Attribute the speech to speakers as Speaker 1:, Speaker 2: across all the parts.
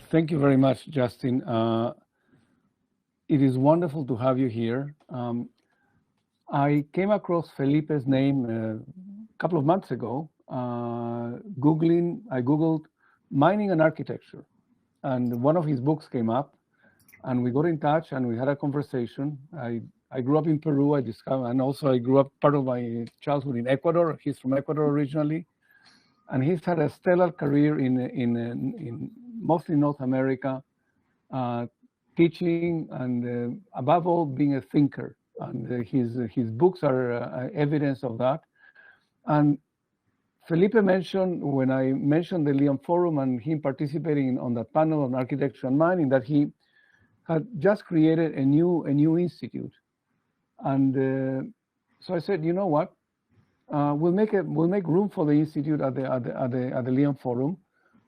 Speaker 1: Thank you very much, Justin. It is wonderful to have you here. I came across Felipe's name a couple of months ago. I Googled mining and architecture, and one of his books came up, and we got in touch and we had a conversation. I grew up in Peru, and also I grew up part of my childhood in Ecuador. He's from Ecuador originally, and he's had a stellar career in mostly North America, teaching and above all being a thinker. And his books are evidence of that. And Felipe mentioned, when I mentioned the LIAMforum and him participating on that panel on architecture and mining, that he had just created a new institute. And so I said, you know what? We'll make room for the institute at the LIAMforum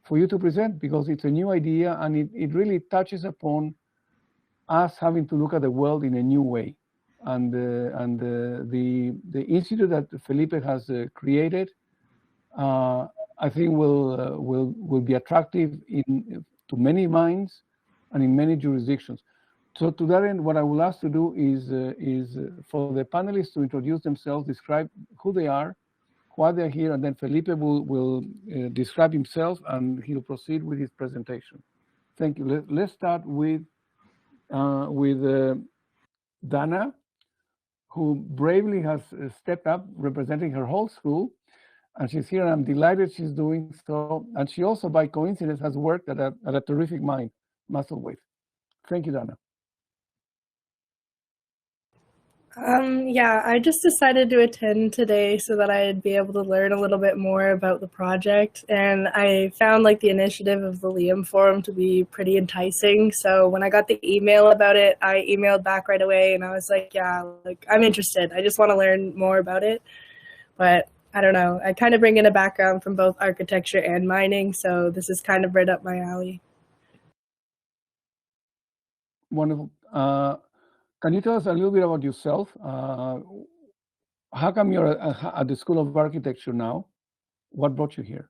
Speaker 1: for you to present, because it's a new idea and it really touches upon us having to look at the world in a new way. And the institute that Felipe has created, I think will be attractive to many minds and in many jurisdictions. So to that end, what I will ask to do is for the panelists to introduce themselves, describe who they are, why they're here, and then Felipe will describe himself and he'll proceed with his presentation. Thank you. Let's start with Dana, who bravely has stepped up representing her whole school. And she's here, and I'm delighted she's doing so. And she also, by coincidence, has worked at a terrific mine, Musselwhite. Thank you, Dana.
Speaker 2: Yeah, I just decided to attend today so that I'd be able to learn a little bit more about the project. And I found like the initiative of the LIAMforum to be pretty enticing. So when I got the email about it, I emailed back right away and I was like, yeah, like I'm interested. I just want to learn more about it. But I don't know, I kind of bring in a background from both architecture and mining. So this is kind of right up my alley.
Speaker 1: Wonderful. Can you tell us a little bit about yourself? How come you're at the School of Architecture now? What brought you here?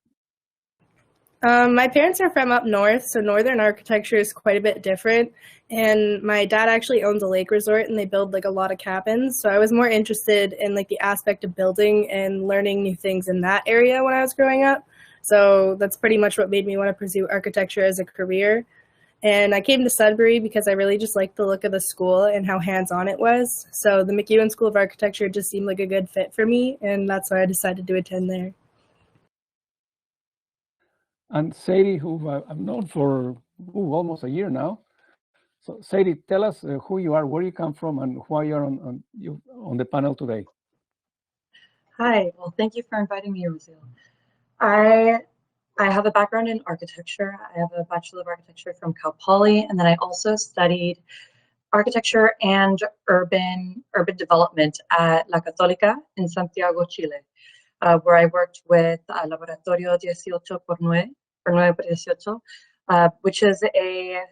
Speaker 2: My parents are from up north, so northern architecture is quite a bit different. And my dad actually owns a lake resort and they build like a lot of cabins. So I was more interested in like the aspect of building and learning new things in that area when I was growing up. So that's pretty much what made me want to pursue architecture as a career. And I came to Sudbury because I really just liked the look of the school and how hands-on it was. So the McEwen School of Architecture just seemed like a good fit for me, and that's why I decided to attend there.
Speaker 1: And Sadie, who I've known for almost a year now. So Sadie, tell us who you are, where you come from, and why you're on the panel today.
Speaker 3: Hi, well, thank you for inviting me, Raziel. I have a background in architecture. I have a Bachelor of Architecture from Cal Poly, and then I also studied architecture and urban development at La Católica in Santiago, Chile, where I worked with Laboratorio 18x9, or 9x18, which is a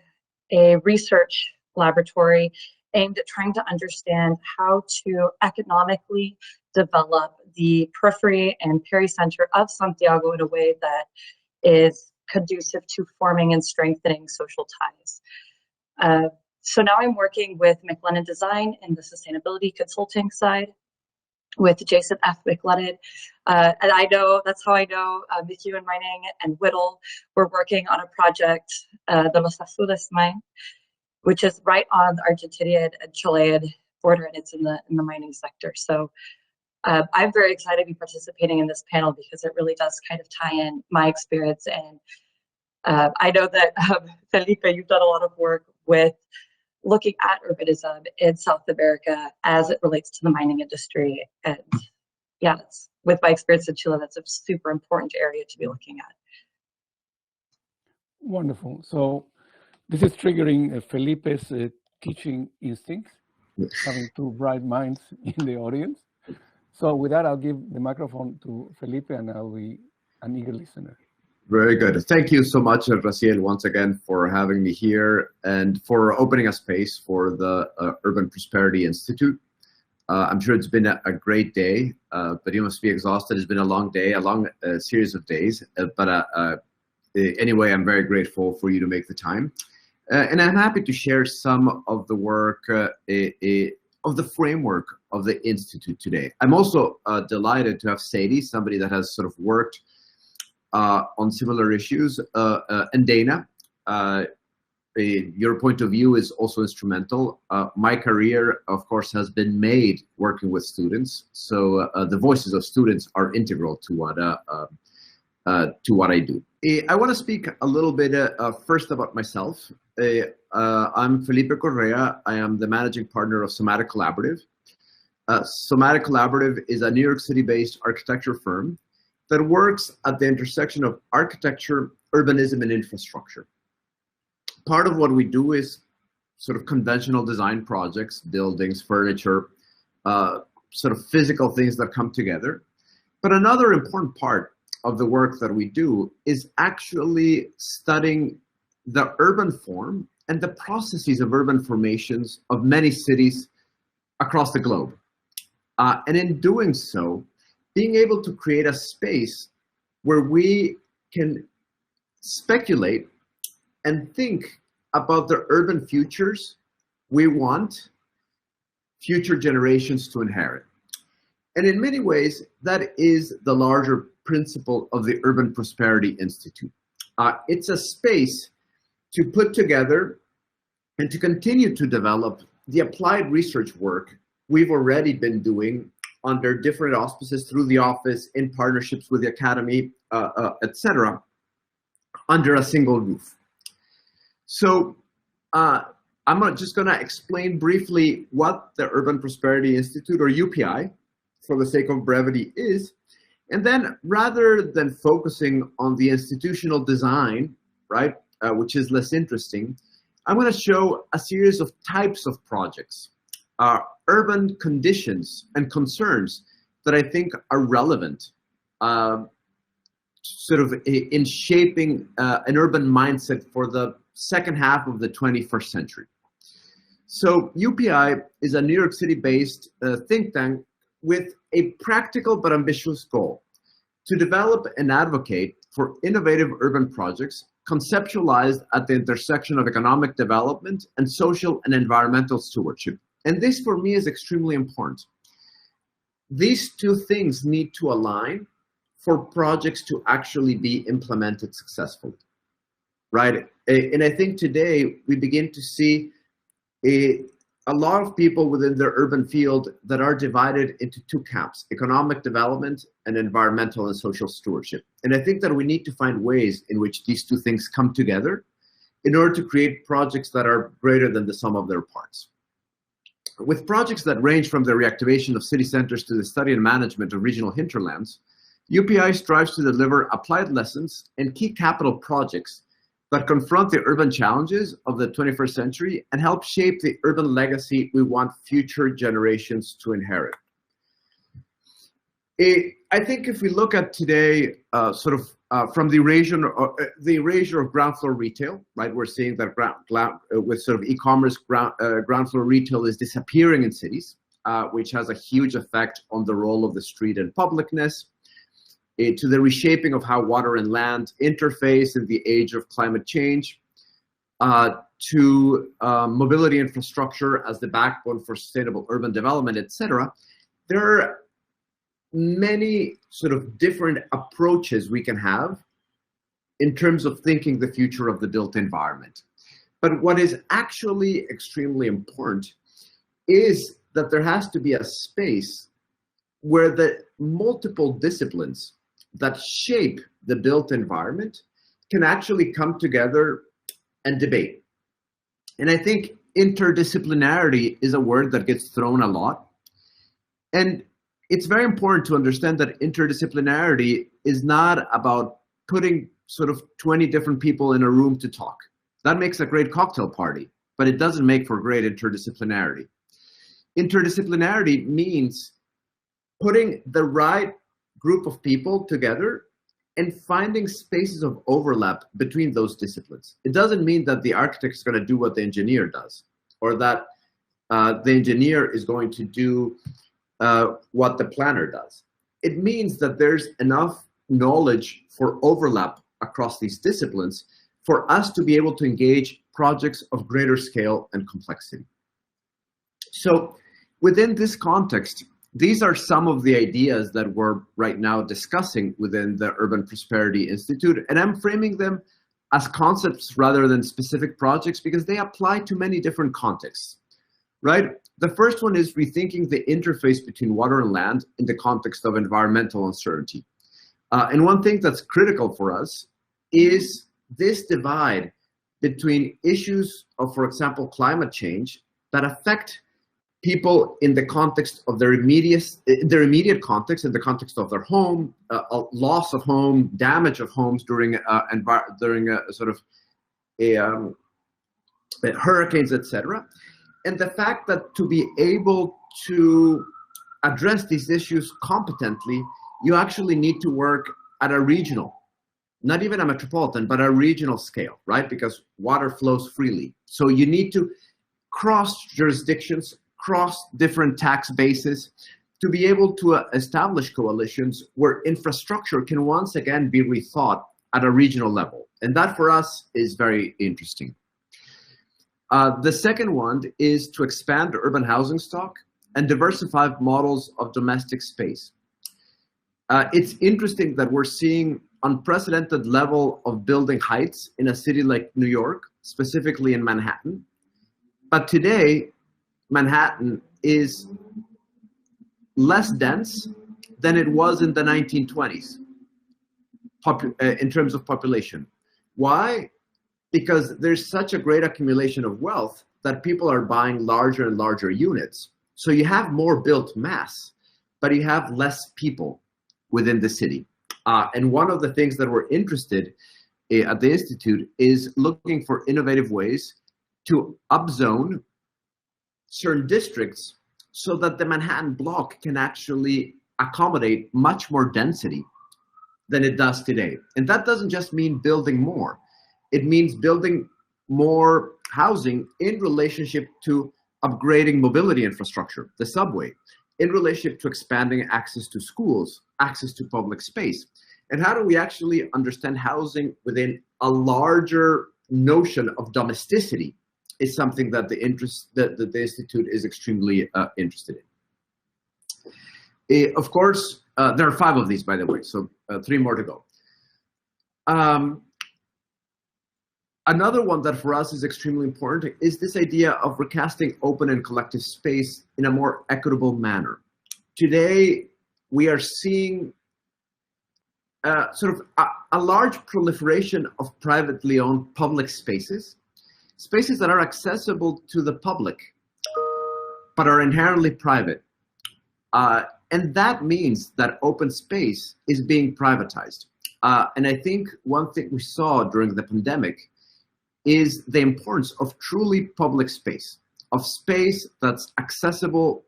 Speaker 3: research laboratory aimed at trying to understand how to economically develop the periphery and pericenter of Santiago in a way that is conducive to forming and strengthening social ties. So now I'm working with McLennan Design in the sustainability consulting side with Jason F. McLennan. And I know, that's how I know McEwen Mining and Whittle. We're working on a project, the Los Azules mine, which is right on the Argentinian and Chilean border, and it's in the mining sector. So I'm very excited to be participating in this panel because it really does kind of tie in my experience. And I know that Felipe, you've done a lot of work with looking at urbanism in South America as it relates to the mining industry. And yeah, with my experience in Chile, that's a super important area to be looking at.
Speaker 1: Wonderful. So this is triggering Felipe's teaching instincts, having two bright minds in the audience. So with that, I'll give the microphone to Felipe, and I'll be an eager listener.
Speaker 4: Very good. Thank you so much, Raziel, once again for having me here and for opening a space for the Urban Prosperity Institute. I'm sure it's been a great day, but you must be exhausted. It's been a long day, a long series of days, but anyway, I'm very grateful for you to make the time. And I'm happy to share some of the work, of the framework of the Institute today. I'm also delighted to have Sadie, somebody that has sort of worked on similar issues, and Dana. Your point of view is also instrumental. My career, of course, has been made working with students. So the voices of students are integral to what I do. I want to speak a little bit first about myself. I'm Felipe Correa. I am the managing partner of Somatic Collaborative. Somatic Collaborative is a New York City-based architecture firm that works at the intersection of architecture, urbanism, and infrastructure. Part of what we do is sort of conventional design projects, buildings, furniture, sort of physical things that come together. But another important part of the work that we do is actually studying the urban form and the processes of urban formations of many cities across the globe. And in doing so, being able to create a space where we can speculate and think about the urban futures we want future generations to inherit. And in many ways, that is the larger principle of the Urban Prosperity Institute. It's a space to put together and to continue to develop the applied research work we've already been doing under different auspices through the office, in partnerships with the academy, etc., under a single roof. So I'm just going to explain briefly what the Urban Prosperity Institute, or UPI, for the sake of brevity, is. And then, rather than focusing on the institutional design, right, which is less interesting, I'm going to show a series of types of projects, urban conditions and concerns that I think are relevant sort of in shaping an urban mindset for the second half of the 21st century. So UPI is a New York City-based think tank with a practical but ambitious goal: to develop and advocate for innovative urban projects conceptualized at the intersection of economic development and social and environmental stewardship. And this, for me, is extremely important. These two things need to align for projects to actually be implemented successfully, right? And I think today we begin to see a lot of people within the urban field that are divided into two camps: economic development and environmental and social stewardship. And I think that we need to find ways in which these two things come together in order to create projects that are greater than the sum of their parts. With projects that range from the reactivation of city centers to the study and management of regional hinterlands, UPI strives to deliver applied lessons and key capital projects that confront the urban challenges of the 21st century and help shape the urban legacy we want future generations to inherit. I think if we look at today, from the erasure of ground floor retail, right? We're seeing that with sort of e-commerce, ground floor retail is disappearing in cities, which has a huge effect on the role of the street and publicness. To the reshaping of how water and land interface in the age of climate change, to mobility infrastructure as the backbone for sustainable urban development, etc. There are many sort of different approaches we can have in terms of thinking the future of the built environment. But what is actually extremely important is that there has to be a space where the multiple disciplines that shape the built environment can actually come together and debate. And I think interdisciplinarity is a word that gets thrown a lot. And it's very important to understand that interdisciplinarity is not about putting sort of 20 different people in a room to talk. That makes a great cocktail party, but it doesn't make for great interdisciplinarity. Interdisciplinarity means putting the right group of people together and finding spaces of overlap between those disciplines. It doesn't mean that the architect is going to do what the engineer does, or that the engineer is going to do what the planner does. It means that there's enough knowledge for overlap across these disciplines for us to be able to engage projects of greater scale and complexity. So within this context, these are some of the ideas that we're right now discussing within the Urban Prosperity Institute, and I'm framing them as concepts rather than specific projects because they apply to many different contexts, right? The first one is rethinking the interface between water and land in the context of environmental uncertainty. And one thing that's critical for us is this divide between issues of, for example, climate change that affect people in the context of their immediate context, in the context of their home, loss of home, damage of homes during hurricanes, etc. And the fact that to be able to address these issues competently, you actually need to work at a regional, not even a metropolitan, but a regional scale, right? Because water flows freely. So you need to cross jurisdictions, cross different tax bases to be able to establish coalitions where infrastructure can once again be rethought at a regional level. And that for us is very interesting. The second one is to expand the urban housing stock and diversify models of domestic space. It's interesting that we're seeing unprecedented level of building heights in a city like New York, specifically in Manhattan. But today, Manhattan is less dense than it was in the 1920s in terms of population. Why? Because there's such a great accumulation of wealth that people are buying larger and larger units. So you have more built mass, but you have less people within the city. And one of the things that we're interested in at the Institute is looking for innovative ways to upzone certain districts so that the Manhattan block can actually accommodate much more density than it does today. And that doesn't just mean building more. It means building more housing in relationship to upgrading mobility infrastructure, the subway, in relationship to expanding access to schools, access to public space. And how do we actually understand housing within a larger notion of domesticity is something that the Institute is extremely interested in. Of course, there are 5 of these, by the way, so 3 more to go. Another one that for us is extremely important is this idea of recasting open and collective space in a more equitable manner. Today, we are seeing sort of a large proliferation of privately owned public spaces, spaces that are accessible to the public, but are inherently private. And that means that open space is being privatized. And I think one thing we saw during the pandemic is the importance of truly public space, of space that's accessible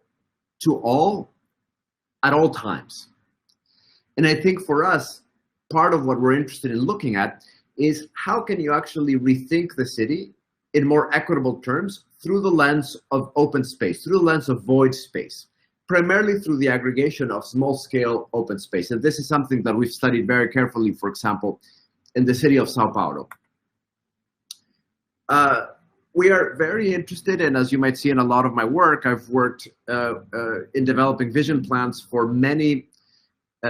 Speaker 4: to all at all times. And I think for us, part of what we're interested in looking at is how can you actually rethink the city in more equitable terms through the lens of open space, through the lens of void space, primarily through the aggregation of small-scale open space. And this is something that we've studied very carefully, for example, in the city of Sao Paulo. We are very interested, and as you might see in a lot of my work, I've worked in developing vision plans for many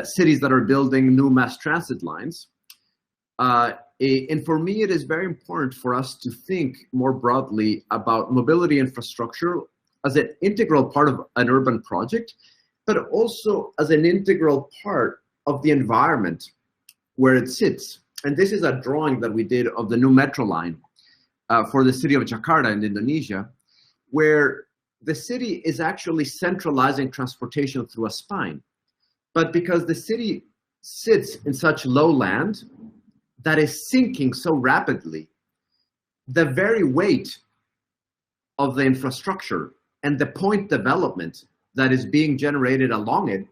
Speaker 4: cities that are building new mass transit lines. And for me, it is very important for us to think more broadly about mobility infrastructure as an integral part of an urban project, but also as an integral part of the environment where it sits. And this is a drawing that we did of the new metro line for the city of Jakarta in Indonesia, where the city is actually centralizing transportation through a spine. But because the city sits in such low land that is sinking so rapidly, the very weight of the infrastructure and the point development that is being generated along it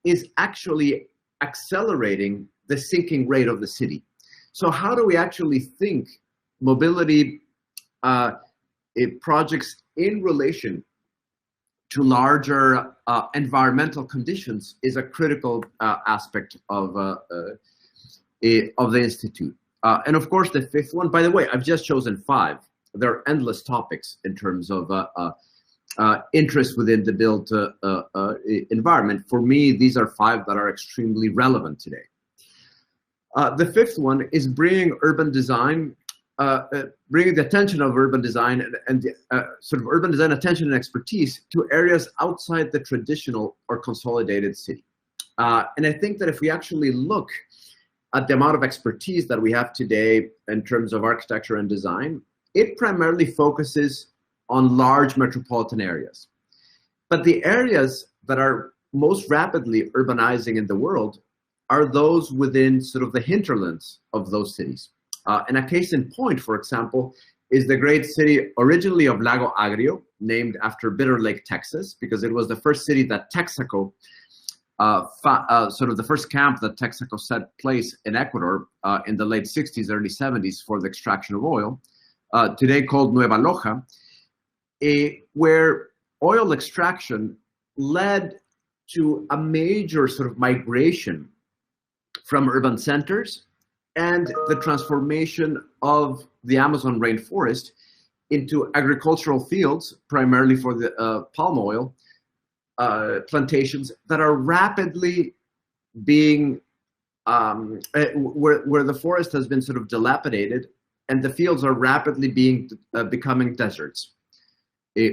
Speaker 4: is actually accelerating the sinking rate of the city. So how do we actually think mobility projects in relation to larger environmental conditions is a critical aspect of of the Institute. And of course, the fifth one, by the way, I've just chosen 5. There are endless topics in terms of interest within the built environment. For me, these are 5 that are extremely relevant today. The fifth one is bringing urban design, bringing the attention of urban design and sort of urban design attention and expertise to areas outside the traditional or consolidated city. And I think that if we actually look at the amount of expertise that we have today in terms of architecture and design, it primarily focuses on large metropolitan areas. But the areas that are most rapidly urbanizing in the world are those within sort of the hinterlands of those cities. And a case in point, for example, is the great city originally of Lago Agrio, named after Bitter Lake, Texas, because it was the first city that Texaco, sort of the first camp that Texaco set place in Ecuador in the late 60s, early 70s for the extraction of oil, today called Nueva Loja, where oil extraction led to a major sort of migration from urban centers and the transformation of the Amazon rainforest into agricultural fields, primarily for the palm oil plantations that are rapidly being, where the forest has been sort of dilapidated and the fields are rapidly becoming deserts.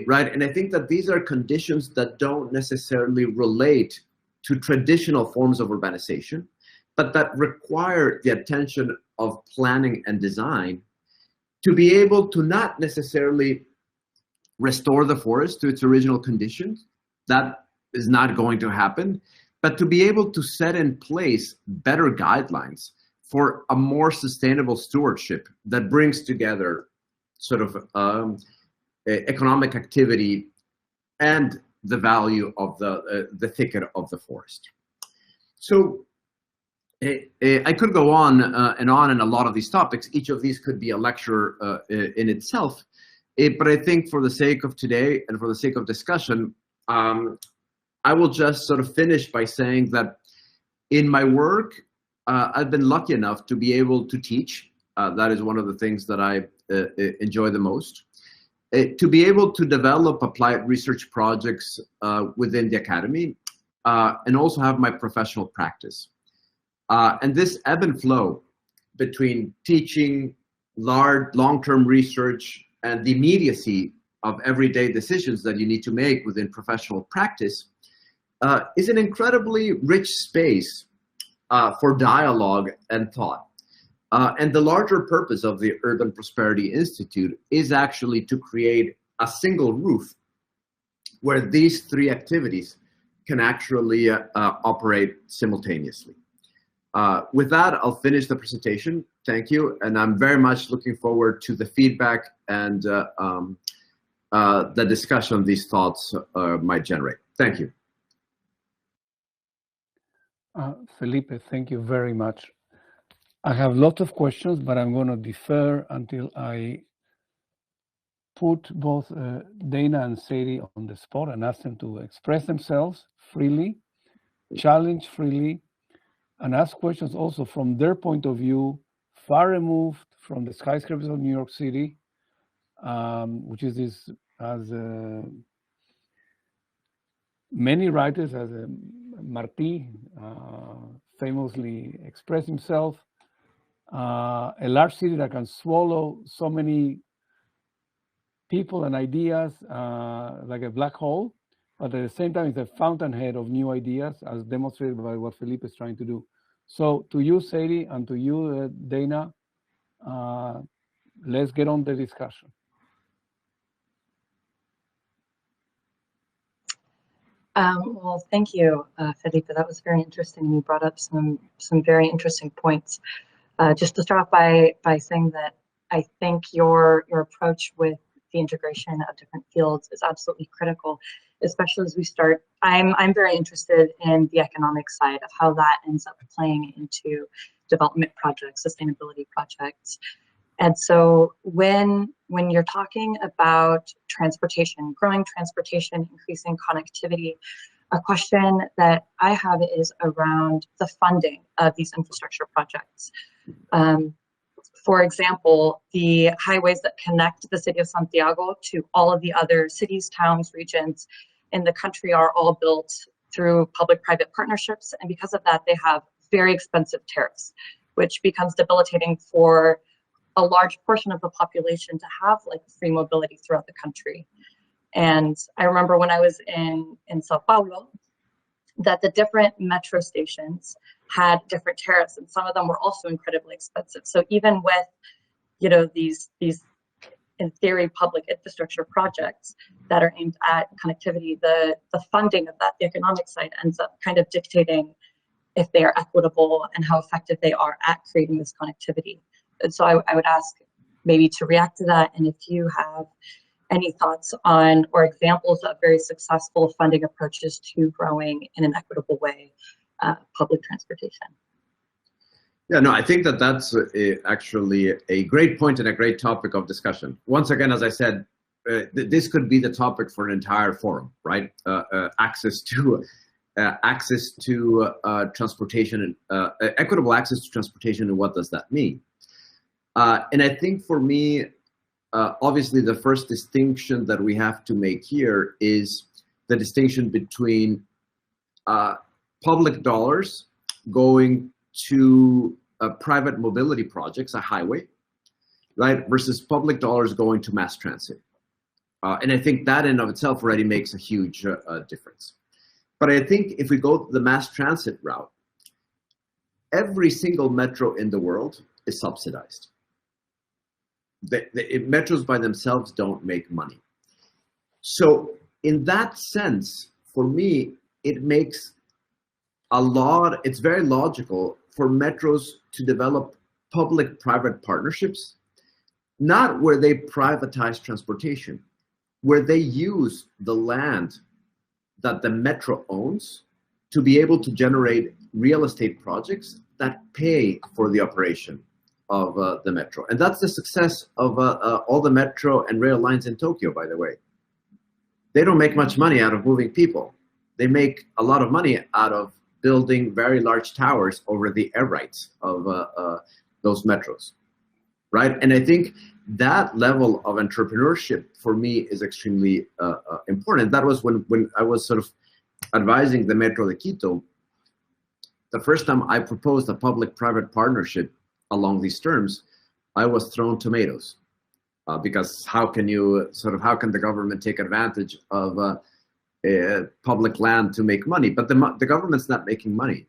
Speaker 4: Right, and I think that these are conditions that don't necessarily relate to traditional forms of urbanization, but that require the attention of planning and design to be able to not necessarily restore the forest to its original conditions. That is not going to happen, but to be able to set in place better guidelines for a more sustainable stewardship that brings together sort of economic activity and the value of the thicket of the forest. So I could go on in a lot of these topics. Each of these could be a lecture in itself, but I think for the sake of today and for the sake of discussion, I will just sort of finish by saying that in my work, I've been lucky enough to be able to teach. That is one of the things that I enjoy the most. To be able to develop applied research projects within the academy and also have my professional practice. And this ebb and flow between teaching, long-term research, and the immediacy of everyday decisions that you need to make within professional practice is an incredibly rich space for dialogue and thought. And the larger purpose of the Urban Prosperity Institute is actually to create a single roof where these 3 activities can actually operate simultaneously. With that, I'll finish the presentation. Thank you. And I'm very much looking forward to the feedback and the discussion these thoughts might generate. Thank you.
Speaker 1: Felipe, thank you very much. I have lots of questions, but I'm going to defer until I put both Dana and Sadie on the spot and ask them to express themselves freely, challenge freely, and ask questions also from their point of view, far removed from the skyscrapers of New York City, which is this, as many writers, as Martí famously expressed himself, a large city that can swallow so many people and ideas like a black hole, but at the same time it's a fountainhead of new ideas, as demonstrated by what Felipe is trying to do. So to you, Sadie, and to you, Dana, let's get on the discussion.
Speaker 3: Well, thank you, Felipe. That was very interesting. You brought up some very interesting points. Just to start off by saying that I think your approach with the integration of different fields is absolutely critical, especially as we start. I'm very interested in the economic side of how that ends up playing into development projects, sustainability projects. And so when you're talking about transportation, growing transportation, increasing connectivity, A question that I have is around the funding of these infrastructure projects. For example, the highways that connect the city of Santiago to all of the other cities, towns, regions in the country are all built through public-private partnerships, and because of that, they have very expensive tariffs, which becomes debilitating for a large portion of the population to have like free mobility throughout the country. And I remember when I was in Sao Paulo, that the different metro stations had different tariffs, and some of them were also incredibly expensive. So even with, you know, these in theory public infrastructure projects that are aimed at connectivity, the funding of that, the economic side, ends up kind of dictating if they are equitable and how effective they are at creating this connectivity. And so I would ask maybe to react to that, and if you have any thoughts on or examples of very successful funding approaches to growing in an equitable way public transportation.
Speaker 4: Yeah, no, I think that that's actually a great point and a great topic of discussion. Once again, as I said, this could be the topic for an entire forum, right? Access to transportation, and equitable access to transportation, and what does that mean? And I think for me, obviously the first distinction that we have to make here is the distinction between public dollars going to private mobility projects, a highway, right, versus public dollars going to mass transit. And I think that in of itself already makes a huge difference. But I think if we go the mass transit route, every single metro in the world is subsidized. The metros by themselves don't make money. So in that sense, for me, it makes it's very logical for metros to develop public-private partnerships, not where they privatize transportation, where they use the land that the metro owns to be able to generate real estate projects that pay for the operation of the metro. And that's the success of all the metro and rail lines in Tokyo, by the way. They don't make much money out of moving people. They make a lot of money out of building very large towers over the air rights of those metros, right? And I think that level of entrepreneurship for me is extremely important. That was when I was sort of advising the Metro de Quito. The first time I proposed a public-private partnership along these terms, I was thrown tomatoes because how can the government take advantage of public land to make money? But the government's not making money,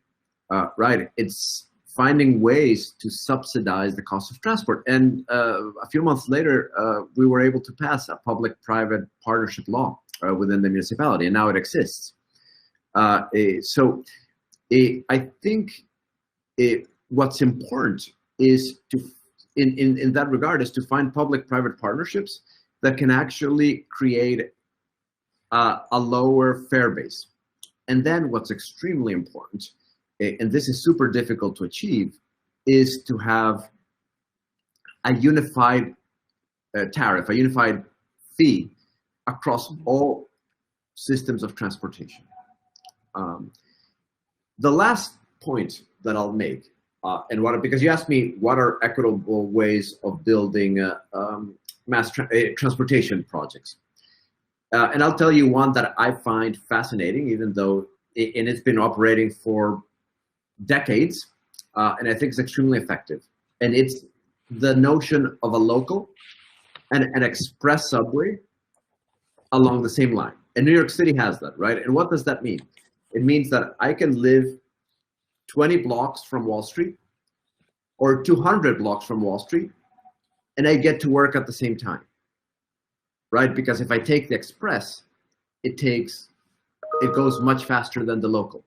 Speaker 4: right? It's finding ways to subsidize the cost of transport. And a few months later, we were able to pass a public-private partnership law within the municipality, and now it exists. So I think what's important is in that regard is to find public-private partnerships that can actually create a lower fare base. And then what's extremely important, and this is super difficult to achieve, is to have a unified tariff, a unified fee across all systems of transportation. The last point that I'll make, because you asked me what are equitable ways of building mass transportation projects. And I'll tell you one that I find fascinating, even though it's been operating for decades, and I think it's extremely effective. And it's the notion of a local and an express subway along the same line. And New York City has that, right? And what does that mean? It means that I can live 20 blocks from Wall Street or 200 blocks from Wall Street, and I get to work at the same time, right? Because if I take the express, it goes much faster than the local,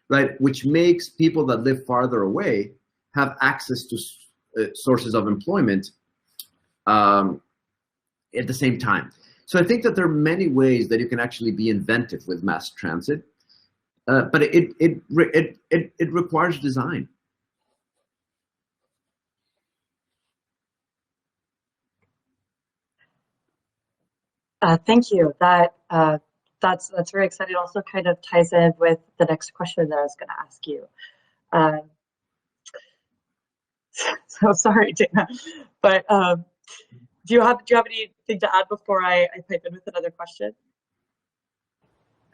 Speaker 4: right? Which makes people that live farther away have access to sources of employment at the same time. So I think that there are many ways that you can actually be inventive with mass transit, but it requires design.
Speaker 3: Thank you. That That's very exciting. It also kind of ties in with the next question that I was going to ask you. So sorry, Dana, but do you have anything to add before I pipe in with another question?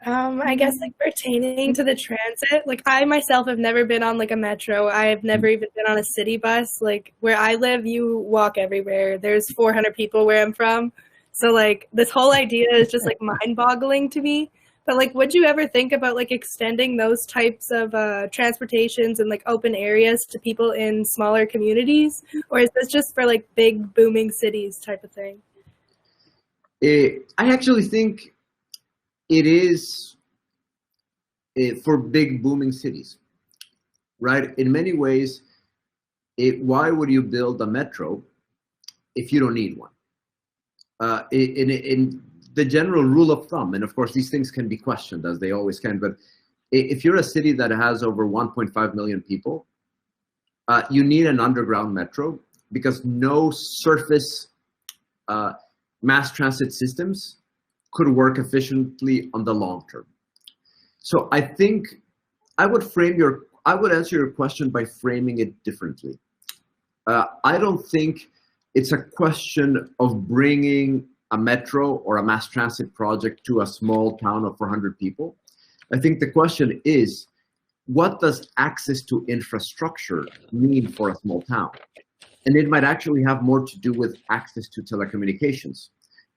Speaker 2: I guess like pertaining to the transit, like I myself have never been on like a metro. I've never even been on a city bus. Like where I live, you walk everywhere. There's 400 people where I'm from. So like this whole idea is just like mind-boggling to me. But like, would you ever think about like extending those types of transportations and like open areas to people in smaller communities? Or is this just for like big booming cities type of thing?
Speaker 4: I actually think it is for big booming cities, right? In many ways, why would you build a metro if you don't need one? In the general rule of thumb, and of course these things can be questioned as they always can, but if you're a city that has over 1.5 million people, you need an underground metro because no surface mass transit systems could work efficiently on the long term. So I think I would answer your question by framing it differently. I don't think it's a question of bringing a metro or a mass transit project to a small town of 400 people. I think the question is, what does access to infrastructure mean for a small town? And it might actually have more to do with access to telecommunications,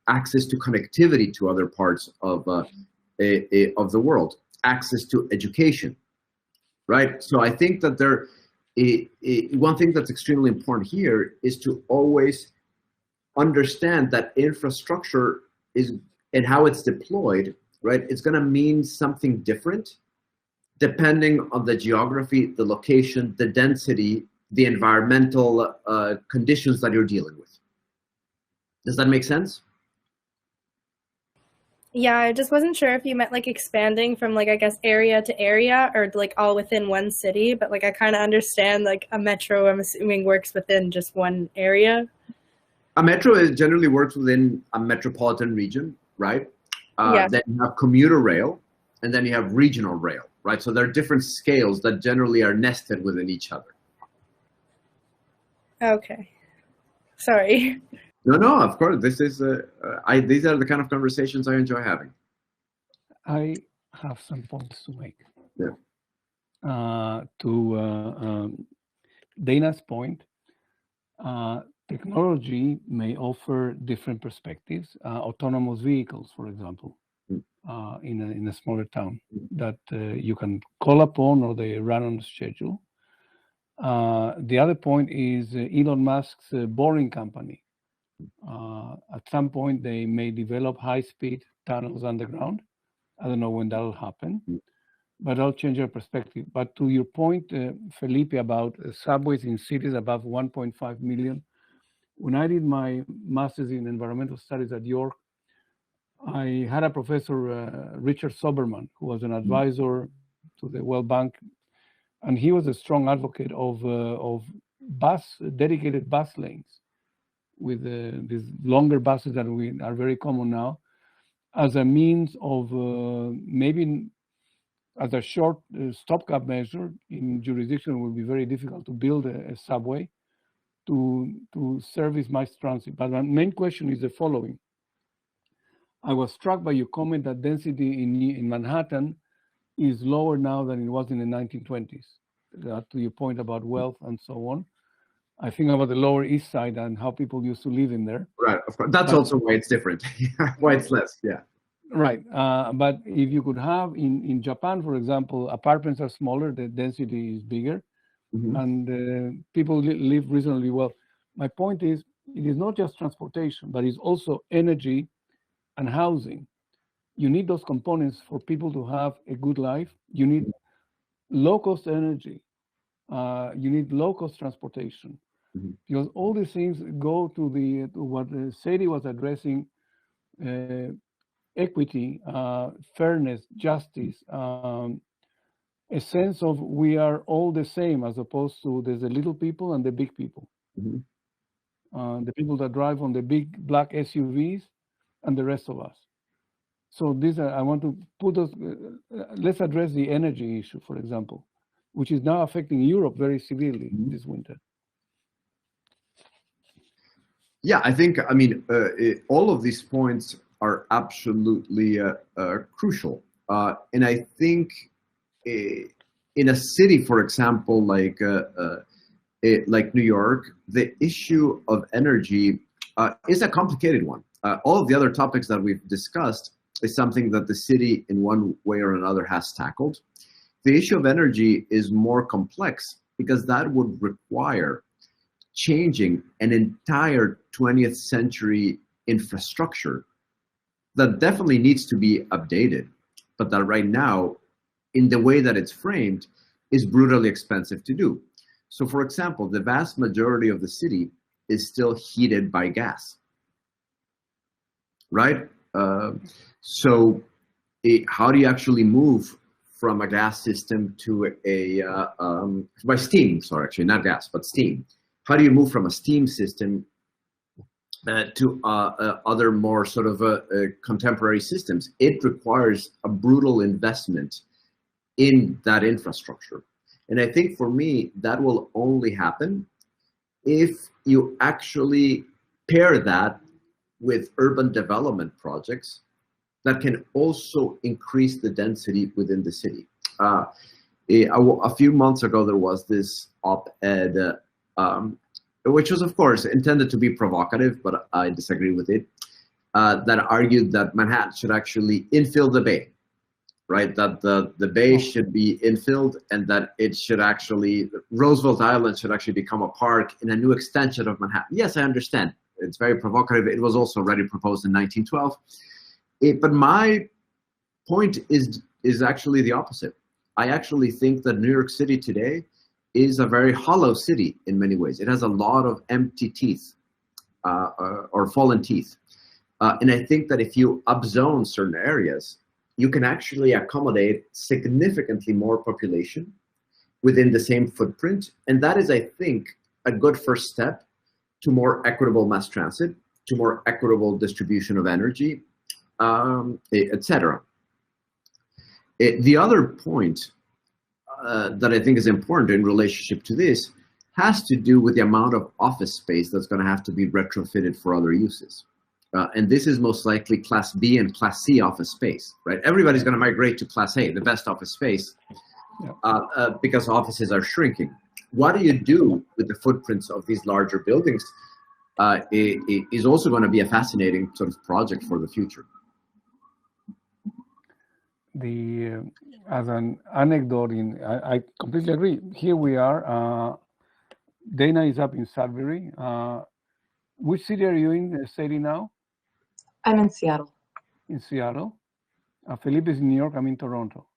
Speaker 4: access to connectivity to other parts of the world, access to education, right? So I think that one thing that's extremely important here is to always understand that infrastructure is, and how it's deployed, right? It's going to mean something different depending on the geography, the location, the density, the environmental conditions that you're dealing with. Does that make sense?
Speaker 2: Yeah, I just wasn't sure if you meant like expanding from like, I guess, area to area or like all within one city, but like I kind of understand like a metro, I'm assuming, works within just one area.
Speaker 4: A metro generally works within a metropolitan region, right?
Speaker 2: Yeah.
Speaker 4: Then you have commuter rail, and then you have regional rail, right? So there are different scales that generally are nested within each other.
Speaker 2: Okay. Sorry.
Speaker 4: No, of course. This is these are the kind of conversations I enjoy having.
Speaker 1: I have some points to make.
Speaker 4: Yeah.
Speaker 1: To Dana's point, technology may offer different perspectives. Autonomous vehicles, for example, in a smaller town that you can call upon or they run on schedule. The other point is Elon Musk's Boring Company. At some point, they may develop high-speed tunnels underground. I don't know when that'll happen, but I'll change your perspective. But to your point, Felipe, about subways in cities above 1.5 million, when I did my master's in environmental studies at York, I had a professor, Richard Soberman, who was an advisor to the World Bank, and he was a strong advocate of dedicated bus lanes with these longer buses that are very common now, as a means of maybe as a short stopgap measure in jurisdiction. It will be very difficult to build a subway to service mass transit. But my main question is the following. I was struck by your comment that density in Manhattan is lower now than it was in the 1920s. To your point about wealth and so on. I think about the Lower East Side and how people used to live in there.
Speaker 4: Right, of course. That's also why it's different, why it's less, yeah.
Speaker 1: Right, but if you could have, in Japan, for example, apartments are smaller, the density is bigger, and people live reasonably well. My point is, it is not just transportation, but it's also energy and housing. You need those components for people to have a good life. You need low-cost energy. You need low-cost transportation. Because all these things go to what Sadie was addressing, equity, fairness, justice, a sense of we are all the same, as opposed to there's the little people and the big people. The people that drive on the big black SUVs and the rest of us. So these are, I want to put those, let's address the energy issue, for example, which is now affecting Europe very severely this winter.
Speaker 4: Yeah, I think, I mean, all of these points are absolutely crucial. And I think in a city, for example, like New York, the issue of energy is a complicated one. All of the other topics that we've discussed is something that the city in one way or another has tackled. The issue of energy is more complex because that would require changing an entire 20th century infrastructure that definitely needs to be updated, but that right now, in the way that it's framed, is brutally expensive to do. So for example, the vast majority of the city is still heated by gas, right? So how do you actually move from a gas system to a, by steam, sorry, actually not gas, but steam. How do you move from a steam system to other more sort of contemporary systems? It requires a brutal investment in that infrastructure. And I think for me, that will only happen if you actually pair that with urban development projects that can also increase the density within the city. A few months ago, there was this op-ed, which was, of course, intended to be provocative, but I disagree with it, that argued that Manhattan should actually infill the bay, right? That the bay should be infilled and that it should actually, Roosevelt Island should actually become a park in a new extension of Manhattan. Yes, I understand. It's very provocative. It was also already proposed in 1912. But my point is actually the opposite. I actually think that New York City today is a very hollow city in many ways. It has a lot of empty teeth or fallen teeth. And I think that if you upzone certain areas, you can actually accommodate significantly more population within the same footprint. And that is, I think, a good first step to more equitable mass transit, to more equitable distribution of energy, etc. The other point that I think is important in relationship to this has to do with the amount of office space that's going to have to be retrofitted for other uses. And this is most likely Class B and Class C office space, right? Everybody's going to migrate to Class A, the best office space, because offices are shrinking. What do you do with the footprints of these larger buildings is also going to be a fascinating sort of project for the future.
Speaker 1: As an anecdote, I completely agree. Here we are. Dana is up in Sudbury. Which city are you in, Sadie, now?
Speaker 3: I'm in Seattle.
Speaker 1: In Seattle. Felipe is in New York. I'm in Toronto.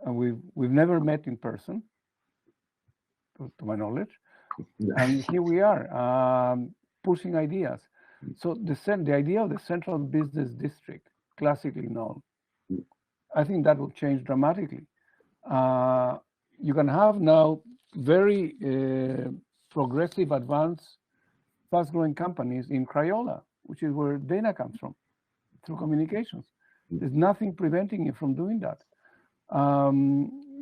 Speaker 1: And we've never met in person, to my knowledge. And here we are, pushing ideas. So the idea of the central business district, classically known, I think that will change dramatically. You can have now very progressive, advanced, fast-growing companies in Crayola, which is where Dana comes from, through communications. There's nothing preventing you from doing that.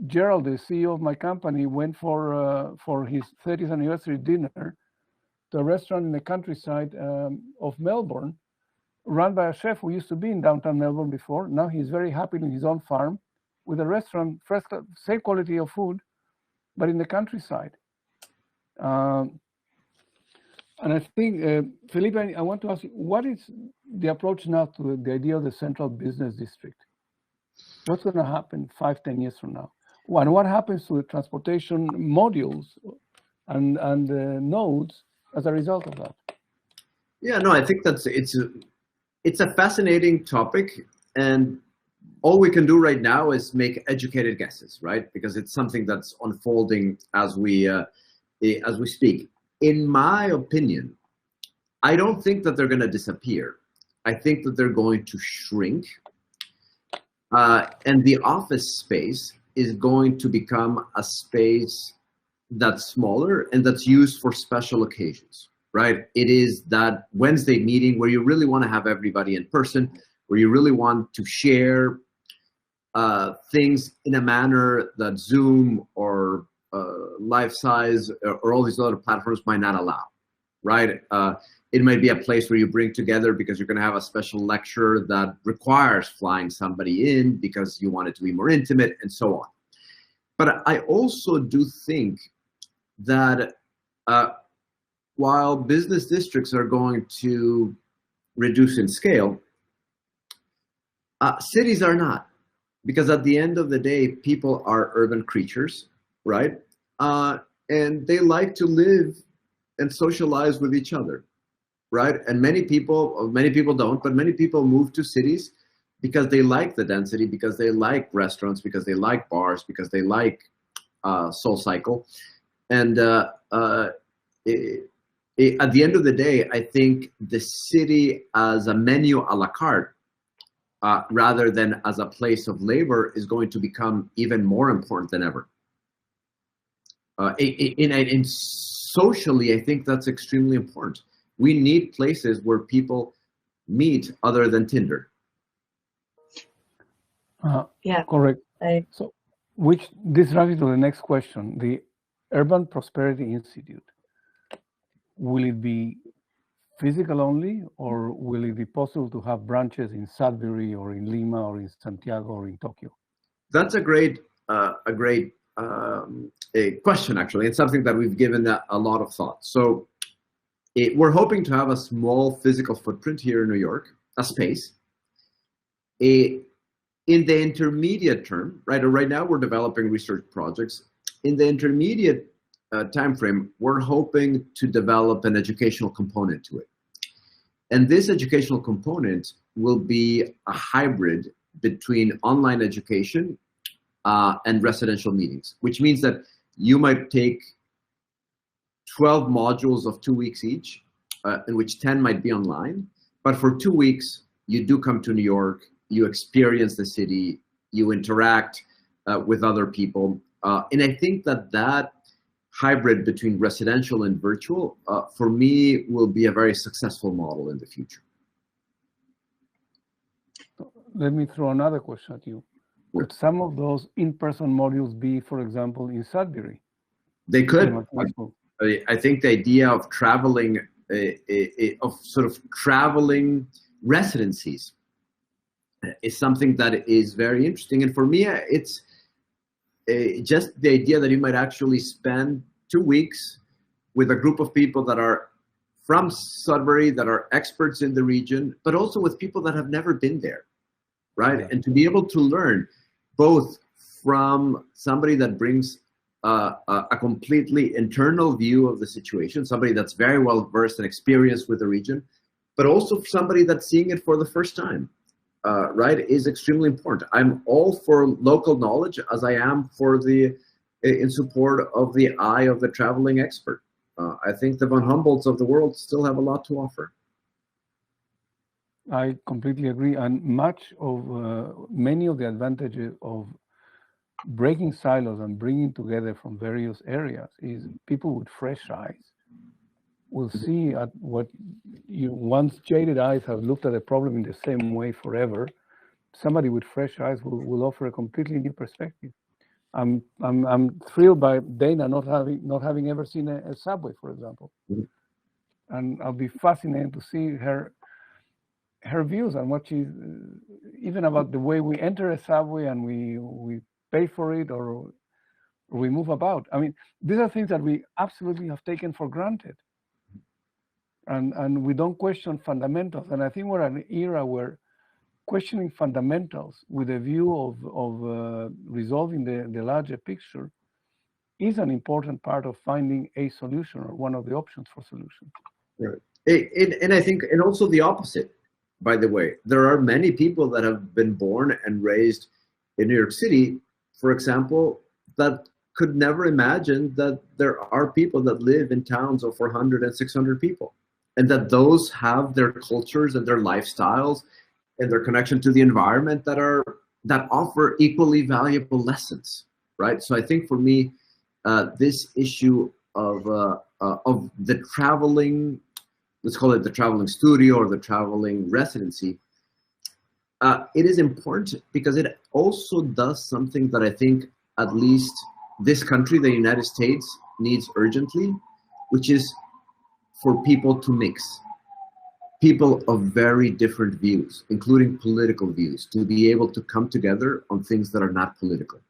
Speaker 1: Gerald, the CEO of my company, went for his 30th anniversary dinner to a restaurant in the countryside of Melbourne, run by a chef who used to be in downtown Melbourne before. Now he's very happy in his own farm with a restaurant, same quality of food, but in the countryside. And I think, Felipe, I want to ask you, what is the approach now to the idea of the central business district? What's going to happen 5-10 years from now? And what happens to the transportation modules and nodes as a result of that?
Speaker 4: Yeah, no, I think it's a fascinating topic, and all we can do right now is make educated guesses, right? Because it's something that's unfolding as we speak. In my opinion, I don't think that they're going to disappear. I think that they're going to shrink, and the office space is going to become a space that's smaller and that's used for special occasions, right? It is that Wednesday meeting where you really want to have everybody in person, where you really want to share things in a manner that Zoom or Life Size or all these other platforms might not allow, right? It might be a place where you bring together because you're going to have a special lecture that requires flying somebody in because you want it to be more intimate and so on. But I also do think that while business districts are going to reduce in scale, cities are not. Because at the end of the day, people are urban creatures, right? And they like to live and socialize with each other, right? And many people don't, but many people move to cities because they like the density, because they like restaurants, because they like bars, because they like SoulCycle. And at the end of the day, I think the city as a menu a la carte, rather than as a place of labor, is going to become even more important than ever. And socially, I think that's extremely important. We need places where people meet other than Tinder.
Speaker 3: Yeah,
Speaker 1: Correct. So, this drives me to the next question. The Urban Prosperity Institute, will it be physical only, or will it be possible to have branches in Sudbury or in Lima or in Santiago or in Tokyo?
Speaker 4: That's a great question, actually. It's something that we've given a lot of thought. So we're hoping to have a small physical footprint here in New York, a space. In the intermediate term, right now we're developing research projects. In the intermediate time frame, we're hoping to develop an educational component to it. And this educational component will be a hybrid between online education and residential meetings, which means that you might take 12 modules of 2 weeks each, in which 10 might be online. But for 2 weeks, you do come to New York, you experience the city, you interact with other people. And I think that hybrid between residential and virtual, for me, will be a very successful model in the future.
Speaker 1: Let me throw another question at you. Could some of those in-person modules be, for example, in Sudbury?
Speaker 4: They could. I think the idea of traveling, of sort of traveling residencies is something that is very interesting. And for me, it's just the idea that you might actually spend 2 weeks with a group of people that are from Sudbury, that are experts in the region, but also with people that have never been there, right? Yeah. And to be able to learn both from somebody that brings a completely internal view of the situation, somebody that's very well versed and experienced with the region, but also somebody that's seeing it for the first time. Right, is extremely important. I'm all for local knowledge, as I am for in support of the eye of the traveling expert. I think the Von Humboldts of the world still have a lot to offer.
Speaker 1: I completely agree, and many of the advantages of breaking silos and bringing together from various areas is people with fresh eyes will see at what once jaded eyes have looked at a problem in the same way forever. Somebody with fresh eyes will offer a completely new perspective. I'm thrilled by Dana not having ever seen a subway, for example, and I'll be fascinated to see her views on what she's even about the way we enter a subway and we pay for it or we move about. I mean, these are things that we absolutely have taken for granted. And we don't question fundamentals. And I think we're in an era where questioning fundamentals with a view of resolving the larger picture is an important part of finding a solution or one of the options for solutions.
Speaker 4: Right. And I think, and also the opposite, by the way. There are many people that have been born and raised in New York City, for example, that could never imagine that there are people that live in towns of 400 and 600 people. And that those have their cultures and their lifestyles and their connection to the environment that offer equally valuable lessons, right? So I think for me, this issue of the traveling, let's call it the traveling studio or the traveling residency, it is important because it also does something that I think at least this country, the United States, needs urgently, which is for people to mix. People of very different views, including political views, to be able to come together on things that are not political.